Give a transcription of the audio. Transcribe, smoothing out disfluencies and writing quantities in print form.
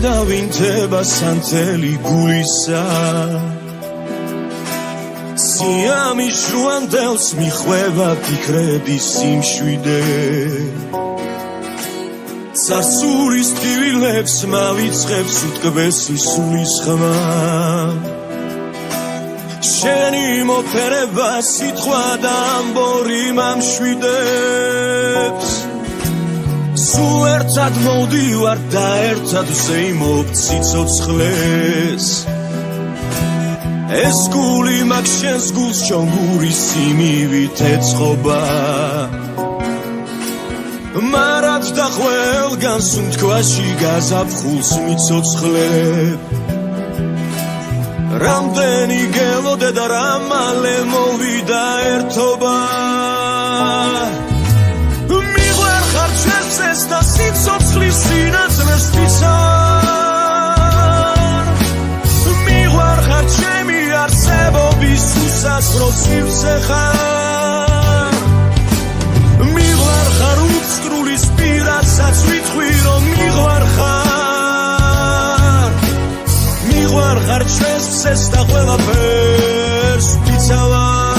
გადავინდება სანთელი გულისა სიამის ჟუანდელს მიხვევა ფიქრების სიმშვიდე წარსულის ტივილებს მავიწყებს უტკბესი სულის ხმა შენი მოფერება სიტყვა და ამბორი მამშვიდებს სულ ერთად მოვდივარ და ერთად ვზეიმობ ციცოცხლეს ეს გული მაგ შენს გულს ჩონგურის სიმივით ეწყობა მარად და ყველგან სუნთქვაში გაზაფხულს მიცოცხლებ რამდენი გელოდე და რამალე მოვიდა ერთობა მიღვარ ხარ ჩვენს ეს და სიცოცხლის სინათლეს ვიცარ მიღვარ ხარ ჩემი არსებობის უსასრო სივსე ხარ მიღვარ ხარ უცრული სპირასაც ვიტყვი რომ მიღვარ ხარ ჩვენს წეს და ყველაფერს ვიცავარ